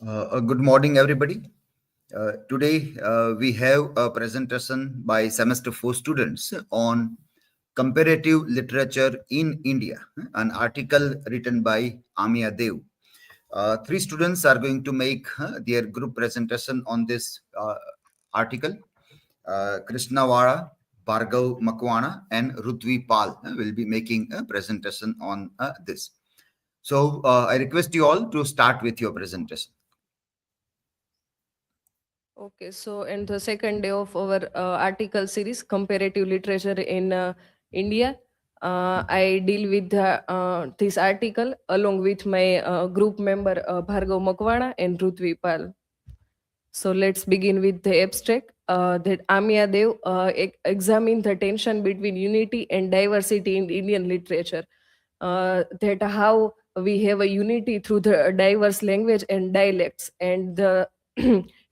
Good morning, everybody. Today, we have a presentation by semester 4 students on comparative literature in India, an article written by Amiya Dev. Three students are going to make their group presentation on this article. Krishna Vara, Bhargav Makwana, and Rutvi Pal will be making a presentation on this. So, I request you all to start with your presentation. Okay, so in the second day of our article series, Comparative Literature in India, I deal with this article along with my group member Bhargav Makwana and Rutvi Pal. So let's begin with the abstract. That Amiya Dev examined the tension between unity and diversity in Indian literature. That how we have a unity through the diverse language and dialects and the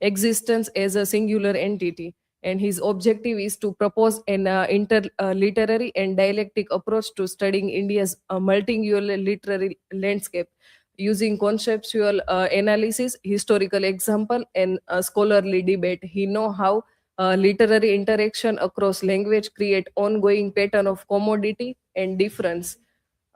existence as a singular entity. And his objective is to propose an interliterary and dialectic approach to studying India's multilingual literary landscape using conceptual analysis, historical example, and scholarly debate. He know how literary interaction across language create ongoing pattern of commodity and difference.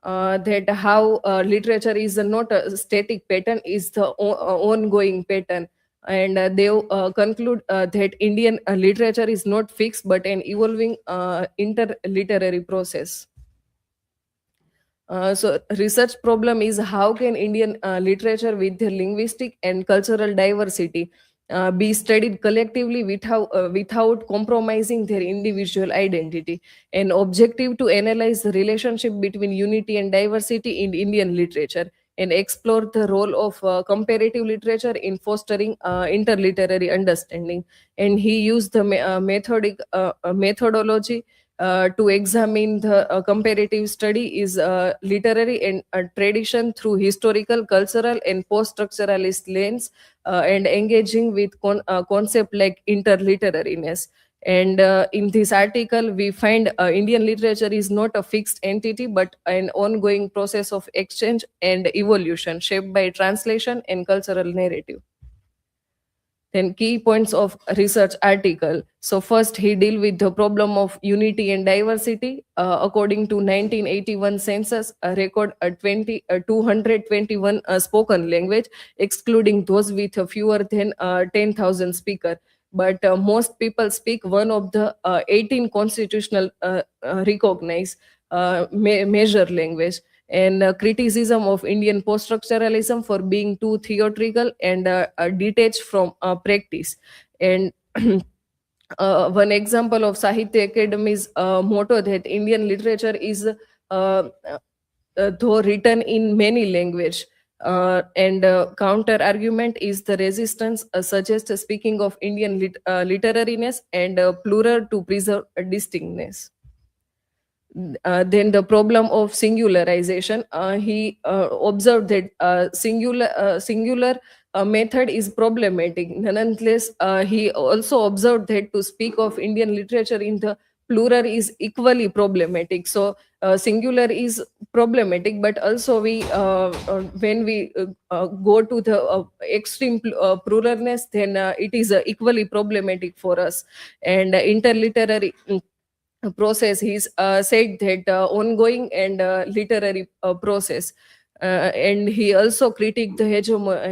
That how literature is not a static pattern, is the ongoing pattern. And they conclude that Indian literature is not fixed but an evolving interliterary process. So research problem is how can Indian literature with their linguistic and cultural diversity be studied collectively without compromising their individual identity. An objective to analyze the relationship between unity and diversity in Indian literature and explore the role of comparative literature in fostering interliterary understanding. And he used the methodology to examine the comparative study is literary and tradition through historical, cultural, and post-structuralist lens, and engaging with concept like interliterariness. And in this article, we find Indian literature is not a fixed entity but an ongoing process of exchange and evolution shaped by translation and cultural narrative. Then key points of research article. So first he deal with the problem of unity and diversity. According to 1981 census, record 221 spoken language, excluding those with fewer than 10,000 speaker. But most people speak one of the 18 constitutional recognized major language. And criticism of Indian post-structuralism for being too theatrical and detached from practice. And one example of Sahitya Academy's motto that Indian literature is though written in many language. And counter argument is the resistance suggests speaking of Indian literariness and plural to preserve distinctness. Then the problem of singularization. He observed that singular method is problematic. Nonetheless, he also observed that to speak of Indian literature in the plural is equally problematic. So singular is problematic, but also we when we go to the extreme pluralness, then it is equally problematic for us. And interliterary process, he's said that ongoing and literary process. And he also critiqued the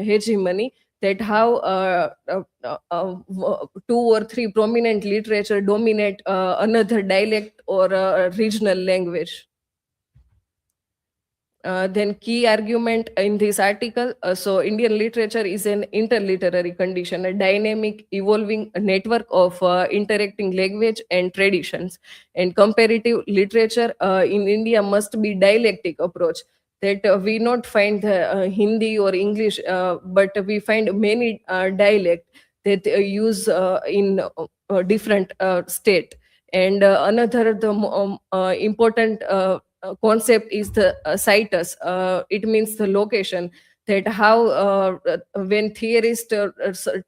hegemony, that how two or three prominent literature dominate another dialect or regional language. Then key argument in this article. So Indian literature is an interliterary condition, a dynamic evolving network of interacting language and traditions. And comparative literature in India must be dialectic approach, that we not find the Hindi or English, but we find many dialect that use in different state. And another the important concept is the situs. It means the location, that how when theorists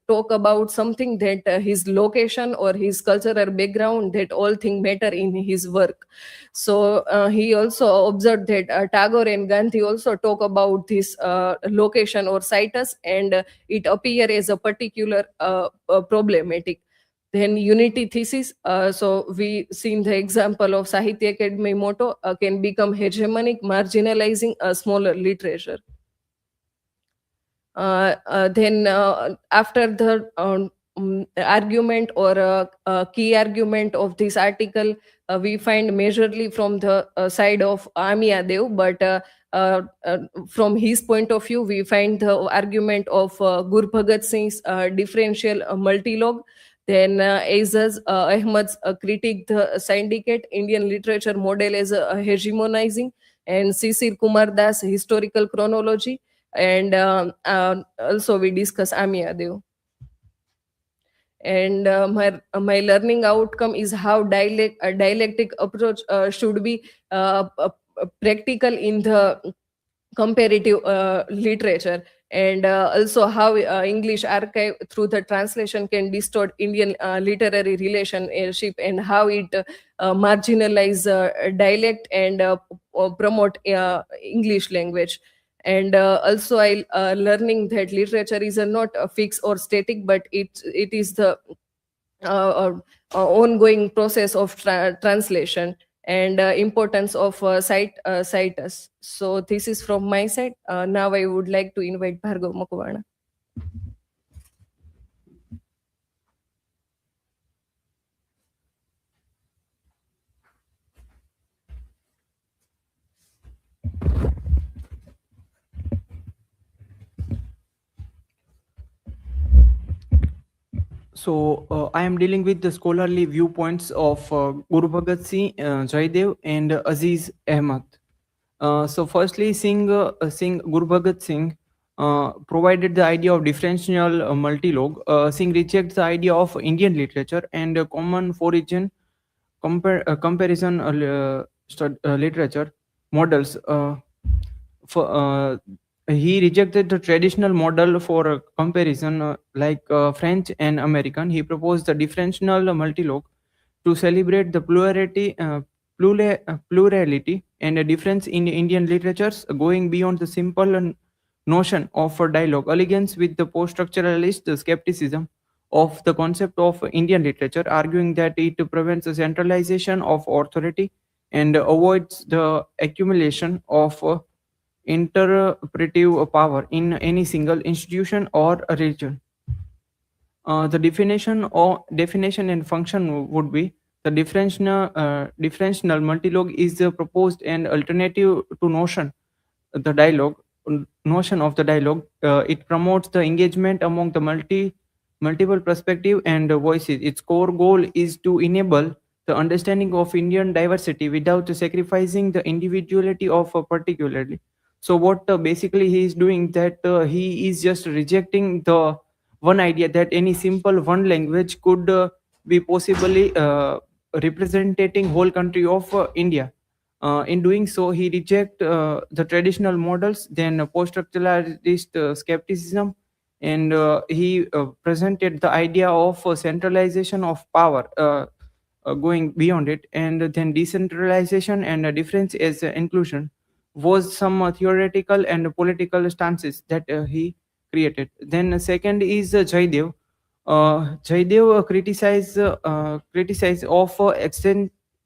talk about something, that his location or his cultural background, that all thing matter in his work. So he also observed that Tagore and Gandhi also talk about this location or situs, and it appear as a particular problematic. Then unity thesis, so we seen the example of Sahitya Academy motto can become hegemonic, marginalizing a smaller literature. Then after the argument or key argument of this article, we find majorly from the side of Amiya Dev, but from his point of view, we find the argument of Gur Bhagat Singh's differential multilog. Then Aizaz Ahmad's critique the syndicate Indian literature model as hegemonizing, and Sisir Kumar Das historical chronology, and also we discuss Amiya Dev. And my learning outcome is how dialectic approach should be practical in the comparative literature, and also how English archive through the translation can distort Indian literary relationship, and how it marginalize dialect and promote English language. And also I learning that literature is not a fixed or static, but it is the ongoing process of translation, and importance of citus. So this is from my side. Now I would like to invite Bhargav Makwana. So I am dealing with the scholarly viewpoints of Guru Bhagat Singh, Jaidev, and Aziz Ahmad. So firstly, Singh Guru Bhagat Singh provided the idea of differential multilog. Singh rejects the idea of Indian literature and common origin comparison literature models. He rejected the traditional model for comparison like French and American. He proposed the differential multilog to celebrate the plurality and a difference in Indian literatures, going beyond the simple notion of a dialogue. Elegance with the post-structuralist skepticism of the concept of Indian literature, arguing that it prevents the centralization of authority and avoids the accumulation of interpretive power in any single institution or a region. The definition and function would be the differential multilog is proposed an alternative to the dialogue notion of the dialogue. It promotes the engagement among the multiple perspective and voices. Its core goal is to enable the understanding of Indian diversity without sacrificing the individuality of a particularly. So what basically he is doing, that he is just rejecting the one idea that any simple one language could be possibly representing whole country of India. In doing so, he reject the traditional models, then post-structuralist skepticism, and he presented the idea of centralization of power, going beyond it, and then decentralization and difference as inclusion was some theoretical and political stances that he created. Then second is Jaidev. Jaidev criticized of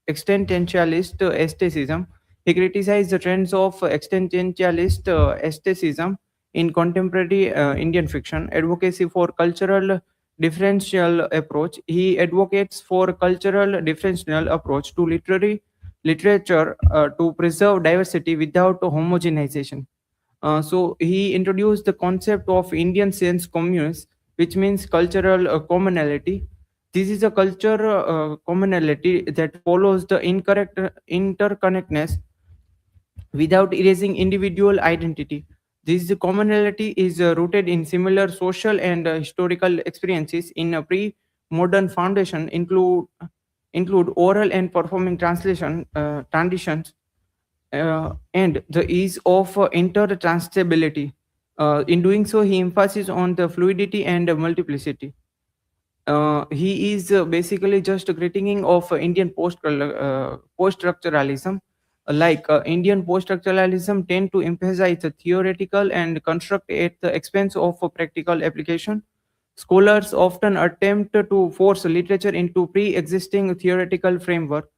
existentialist aestheticism. He criticized the trends of existentialist aestheticism in contemporary Indian fiction, advocacy for cultural differential approach. He advocates for cultural differential approach to literature to preserve diversity without homogenization. So he introduced the concept of Indian sense communes, which means cultural commonality. This is a culture commonality that follows the incorrect interconnectedness without erasing individual identity. This commonality is rooted in similar social and historical experiences in a pre-modern foundation include oral and performing translation transitions and the ease of intertranslatability. In doing so, he emphasizes on the fluidity and multiplicity. He is basically just critiquing of Indian post-structuralism. Indian post-structuralism tend to emphasize the theoretical and construct at the expense of a practical application. Scholars often attempt to force literature into pre-existing theoretical framework.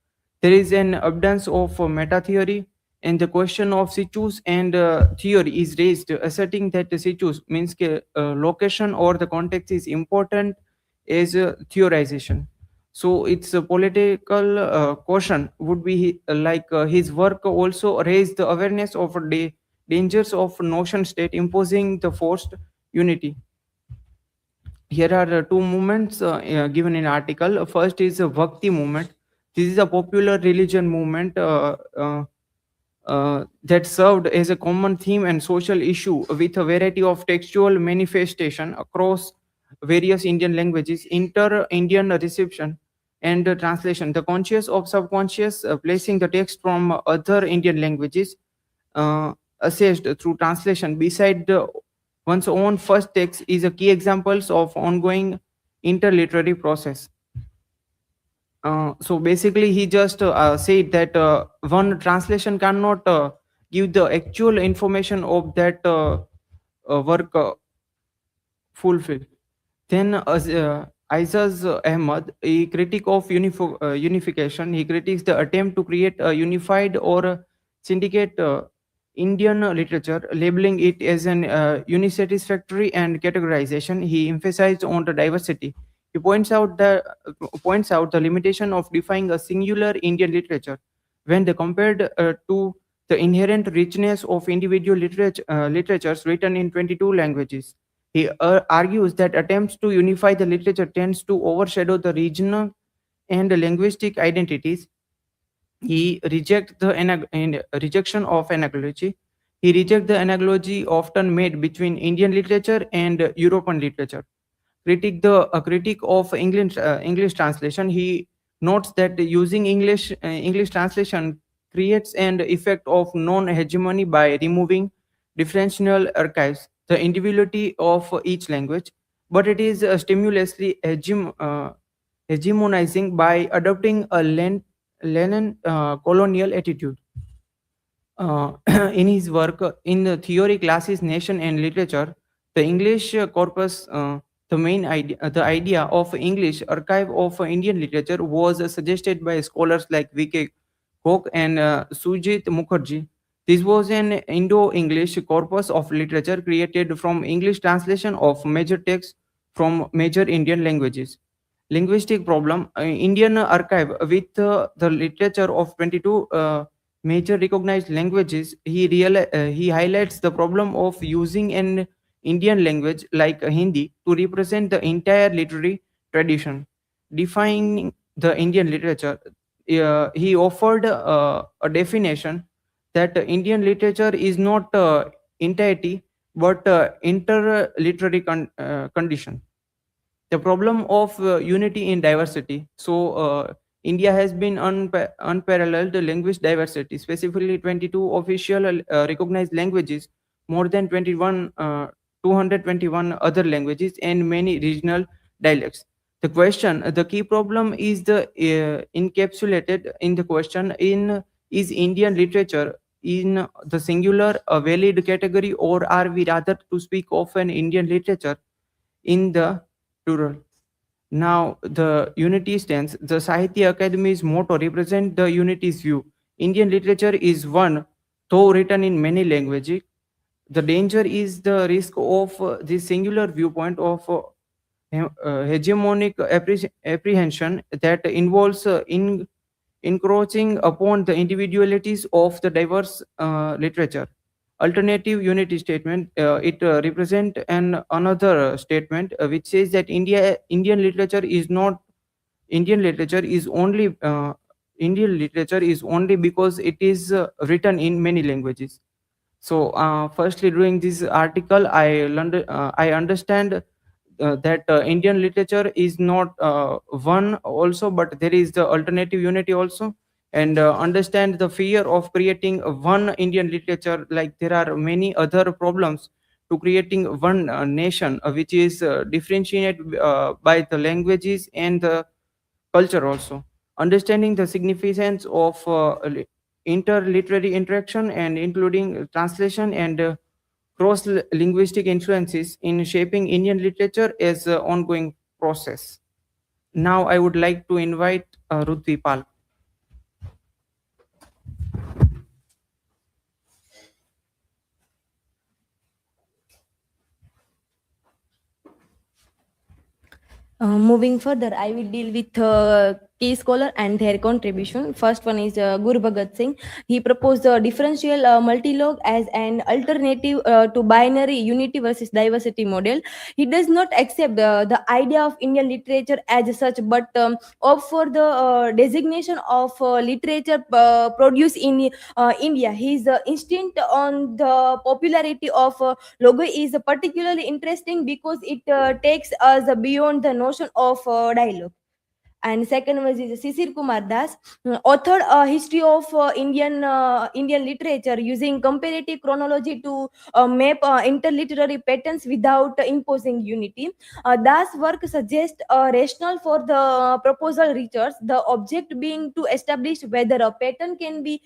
There is an abundance of meta theory, and the question of situs and theory is raised, asserting that the situs means location or the context is important as theorization. So its political caution would be his work also raised the awareness of dangers of notion state imposing the forced unity. Here are two movements given in article. First is a Bhakti movement. This is a popular religion movement that served as a common theme and social issue with a variety of textual manifestation across various Indian languages, inter-Indian reception and translation. The conscious of subconscious, placing the text from other Indian languages assessed through translation beside one's own first text is a key examples of ongoing interliterary process. So basically, he just said that one translation cannot give the actual information of that work fulfilled. Then Aizaz Ahmad, a critic of unification, he critiques the attempt to create a unified or syndicate Indian literature, labeling it as an unisatisfactory and categorization. He emphasized on the diversity. He points out the limitation of defining a singular Indian literature when they compared to the inherent richness of individual literatures written in 22 languages. He argues that attempts to unify the literature tends to overshadow the regional and linguistic identities. He rejects the rejection of analogy. He rejects the analogy often made between Indian literature and European literature. A critic of English translation. He notes that using English translation creates an effect of non-hegemony by removing differential archives, the individuality of each language, but it is stimulously hegemonizing by adopting a Lenin colonial attitude. In his work in the theory classes nation and literature, the English corpus, the idea of English archive of Indian literature was suggested by scholars like V.K. Koch and Sujit Mukherjee. This was an Indo-English corpus of literature created from English translation of major texts from major Indian languages. Linguistic problem, Indian archive with the literature of 22 major recognized languages. He highlights the problem of using an Indian language like Hindi to represent the entire literary tradition. Defining the Indian literature, he offered a definition that Indian literature is not entirety but interliterary condition. The problem of unity in diversity. So, India has been unparalleled linguist diversity, specifically 22 official recognized languages, more than 221 other languages, and many regional dialects. The key problem is the encapsulated in the question in is Indian literature in the singular a valid category, or are we rather to speak of an Indian literature in the plural? Now, the unity stance, the Sahitya Academy's motto represent the unity's view. Indian literature is one, though written in many languages. The danger is the risk of this singular viewpoint of hegemonic apprehension that involves encroaching upon the individualities of the diverse literature. Alternative unity statement, it represent an another statement which says that Indian literature is not Indian literature is only Indian literature is only because it is written in many languages. So, firstly, during this article, I understand that Indian literature is not one also, but there is the alternative unity also, and understand the fear of creating one Indian literature. Like there are many other problems to creating one nation which is differentiated by the languages and the culture also. Understanding the significance of interliterary interaction and including translation and cross linguistic influences in shaping Indian literature is an ongoing process. Now I would like to invite Rudvi Pal. Moving further, I will deal with key scholar and their contribution. First one is Guru Bhagat Singh. He proposed the differential multilog as an alternative to binary unity versus diversity model. He does not accept the idea of Indian literature as such, but opt for the designation of literature produced in India. His instinct on the popularity of logo is particularly interesting because it takes us beyond the notion of dialogue. And second was is Sisir Kumar Das, authored a history of Indian literature using comparative chronology to map interliterary patterns without imposing unity. Das' work suggests a rationale for the proposal research, the object being to establish whether a pattern can be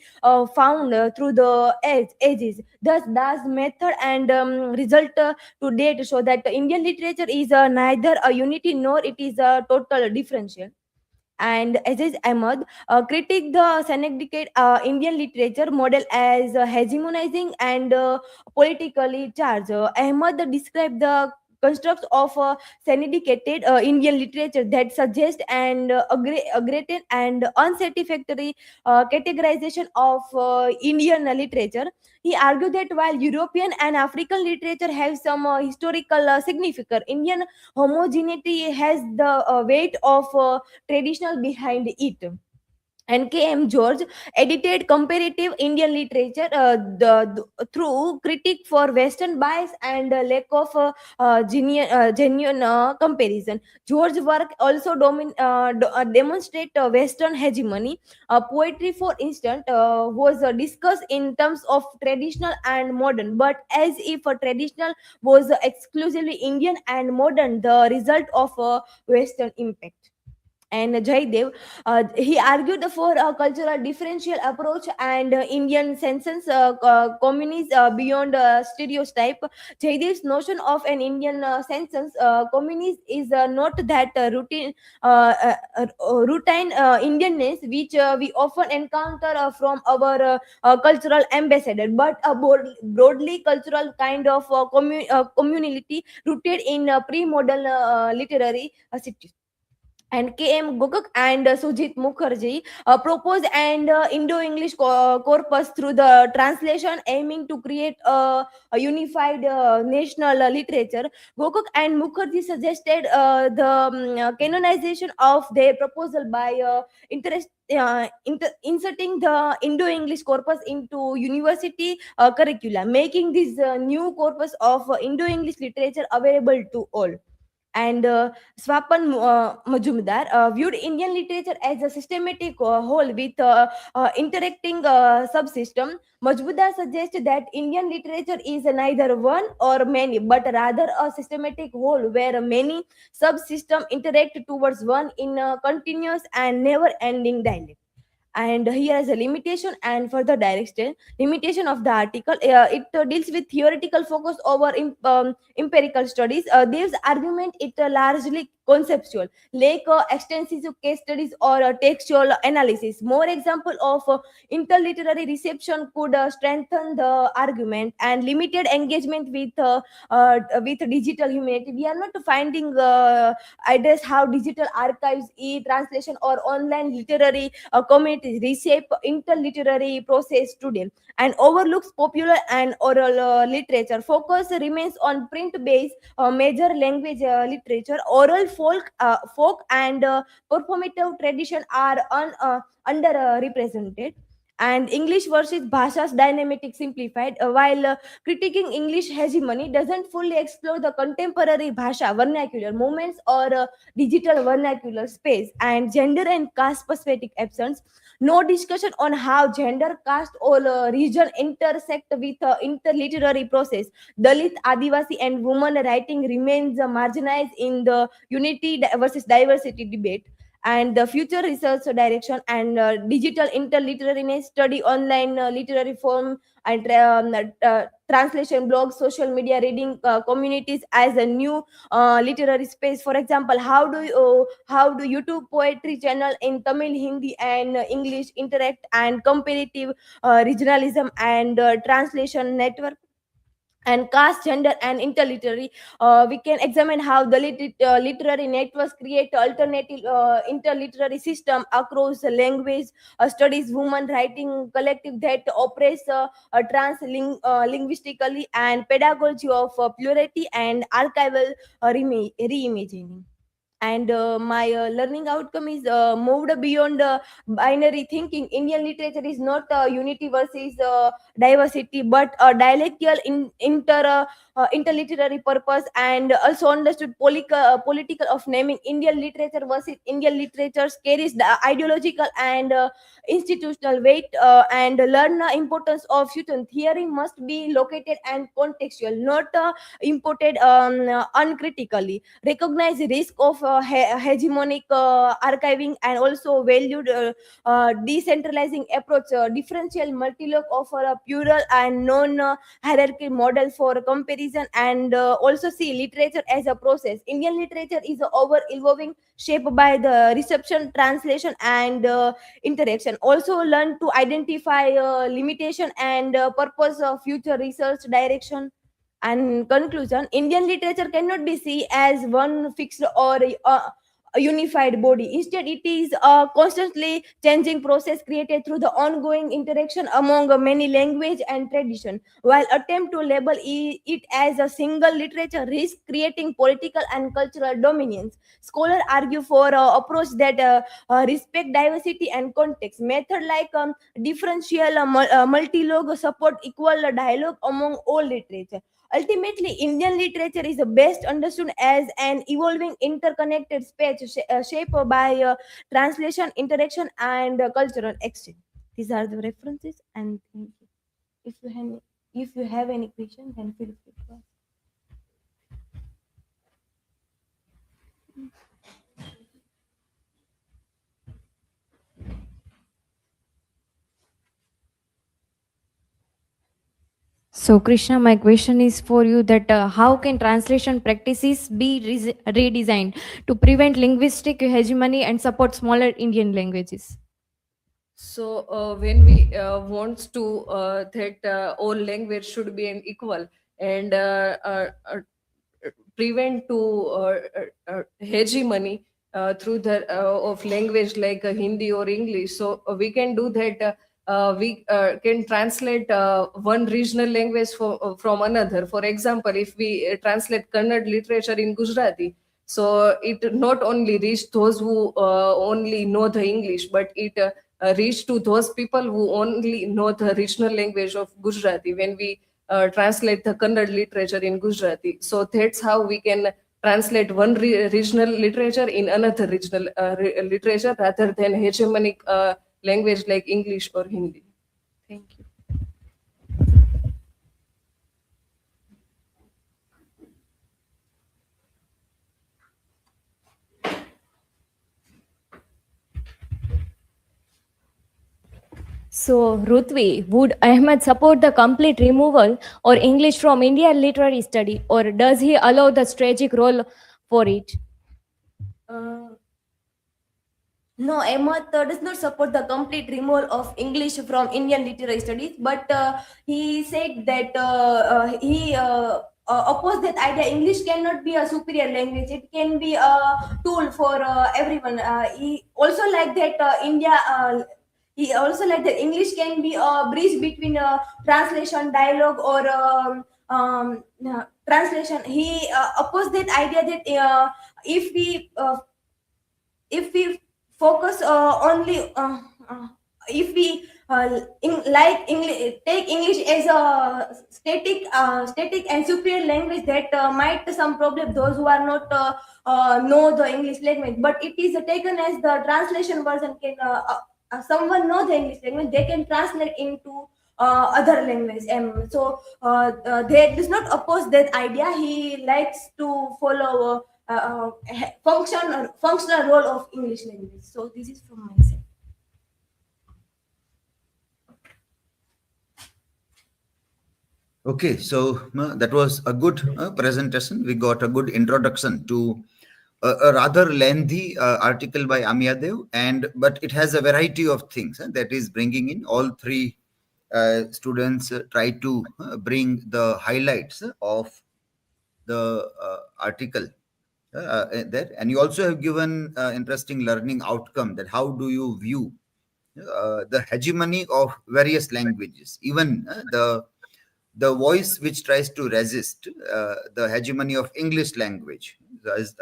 found through the ages. Thus, Das' method and result to date show that Indian literature is neither a unity nor it is a total differential. And Aziz Ahmad critiqued the Senecdicate Indian literature model as hegemonizing and politically charged. Ahmad described the constructs of syndicated Indian literature that suggest and aggressive and unsatisfactory categorization of Indian literature. He argued that while European and African literature have some historical significance, Indian homogeneity has the weight of traditional behind it. And K.M. George edited comparative Indian literature through critique for Western bias and lack of genuine comparison. George's work also demonstrate Western hegemony. Poetry, for instance, was discussed in terms of traditional and modern, but as if traditional was exclusively Indian and modern, the result of Western impact. And Jaidev, he argued for a cultural differential approach and Indian senses communities beyond stereotype. Jaidev's notion of an Indian senses communities is not that routine Indianness which we often encounter from our cultural ambassador, but a broadly cultural kind of community rooted in pre-modern literary cities. And K.M. Gokak and Sujit Mukherjee proposed an Indo-English corpus through the translation aiming to create a unified national literature. Gokak and Mukherjee suggested canonization of their proposal by inserting the Indo-English corpus into university curricula, making this new corpus of Indo-English literature available to all. And Swapan Majumdar viewed Indian literature as a systematic whole with interacting subsystem. Majumdar suggests that Indian literature is neither one or many, but rather a systematic whole where many subsystems interact towards one in a continuous and never-ending dialogue. And here is a limitation and further direction limitation of the article. It deals with theoretical focus over empirical studies. This argument it largely conceptual, like extensive case studies or textual analysis. More example of interliterary reception could strengthen the argument. And limited engagement with digital humanity. We are not finding address how digital archives, e-translation, or online literary communities reshape interliterary process today and overlooks popular and oral literature. Focus remains on print-based major language literature. Oral folk and performative tradition are underrepresented. and English versus Bhasha's dynamic simplified, while critiquing English hegemony doesn't fully explore the contemporary Bhasha vernacular movements or digital vernacular space and gender and caste perspective absence. No discussion on how gender, caste, or region intersect with interliterary process. Dalit, Adivasi, and women writing remains marginalized in the unity versus diversity debate. And the future research direction and digital interliterariness study online literary form and translation blogs, social media reading communities as a new literary space. For example, how do YouTube poetry channel in Tamil, Hindi, and English interact, and comparative regionalism and translation network and caste, gender, and interliterary. We can examine how the literary networks create alternative interliterary system across the language studies, women writing collective that operates linguistically, and pedagogy of plurality and archival reimagining. And my learning outcome is moved beyond binary thinking. Indian literature is not unity versus diversity, but a dialectical interliterary purpose, and also understood political of naming. Indian literature versus Indian literatures carries the ideological and institutional weight, and learn the importance of fusion theory must be located and contextual, not imported uncritically. Recognize the risk of hegemonic archiving, and also valued decentralizing approach. Differential multilog offer a plural and non hierarchy model for comparison, and also see literature as a process. Indian literature is a over evolving, shaped by the reception, translation, and interaction. Also learn to identify limitation and purpose of future research direction. And conclusion, Indian literature cannot be seen as one fixed or a unified body. Instead, it is a constantly changing process created through the ongoing interaction among many language and tradition. While attempt to label it as a single literature risk creating political and cultural dominance, scholars argue for approach that respect diversity and context. Method like differential multilog support equal dialogue among all literature. Ultimately, Indian literature is best understood as an evolving, interconnected space shaped by translation, interaction, and cultural exchange. These are the references, and thank you. If you have any question, then feel free to ask. So, Krishna, my question is for you that how can translation practices be redesigned to prevent linguistic hegemony and support smaller Indian languages? So when we wants to that all language should be an equal and prevent to hegemony through the of language like Hindi or English. So we can do that. We can translate one regional language from another. For example, if we translate Kannada literature in Gujarati, so it not only reach those who only know the English, but it reach to those people who only know the regional language of Gujarati when we translate the Kannada literature in Gujarati. So that's how we can translate one regional literature in another regional literature rather than hegemonic language like English or Hindi. Thank you. So, Rutvi, would Ahmed support the complete removal or English from Indian literary study, or does he allow the strategic role for it? Uh, No, Ahmad does not support the complete removal of English from Indian literary studies, but he said that he opposed that idea. English cannot be a superior language; it can be a tool for everyone. He also like that India. He also like that English can be a bridge between translation, dialogue, or translation. He opposed that idea that if we focus only if we take English as a static and superior language, that might some problem those who are not know the English language. But it is taken as the translation version. Can someone know the English language, they can translate into other language. They does not oppose that idea. He likes to follow functional role of English language. So this is from my side. Okay, so that was a good presentation. We got a good introduction to a rather lengthy article by Amiya Dev, but it has a variety of things that is bringing in. All three students try to bring the highlights of the article there, and you also have given interesting learning outcome, that how do you view the hegemony of various languages, even the voice which tries to resist the hegemony of English language. As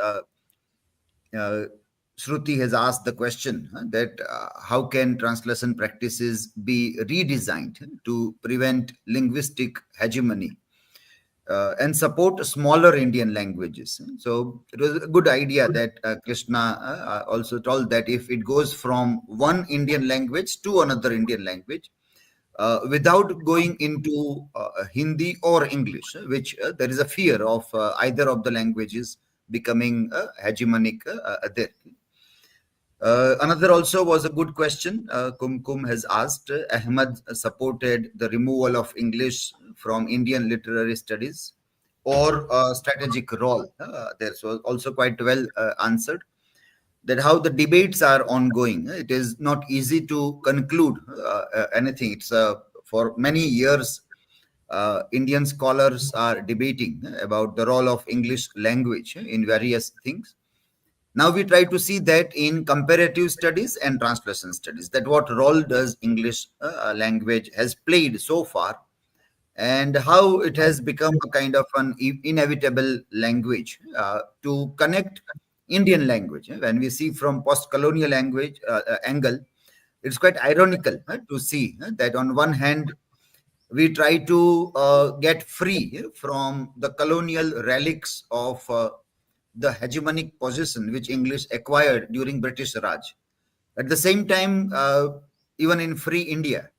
Shruti has asked the question that how can translation practices be redesigned to prevent linguistic hegemony and support smaller Indian languages. So it was a good idea that Krishna also told that if it goes from one Indian language to another Indian language, without going into Hindi or English, which there is a fear of either of the languages becoming hegemonic there. Another also was a good question. Kumkum has asked. Ahmad supported the removal of English from Indian literary studies or a strategic role. There was also quite well answered. That how the debates are ongoing. It is not easy to conclude anything. It's for many years, Indian scholars are debating about the role of English language in various things. Now we try to see that in comparative studies and translation studies, that what role does English language has played so far, and how it has become a kind of an inevitable language to connect Indian language. When we see from post-colonial language angle, it's quite ironical to see that on one hand, we try to get free from the colonial relics of the hegemonic position which English acquired during British Raj. At the same time, even in free India,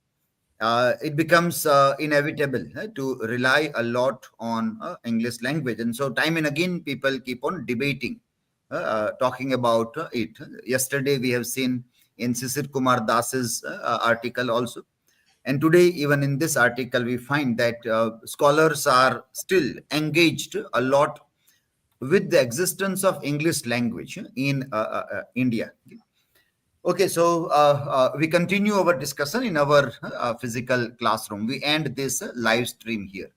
it becomes inevitable to rely a lot on English language. And so time and again, people keep on debating, talking about it. Yesterday, we have seen in Sisir Kumar Das's article also. And today, even in this article, we find that scholars are still engaged a lot with the existence of English language in India. Okay, so we continue our discussion in our physical classroom. We end this live stream here.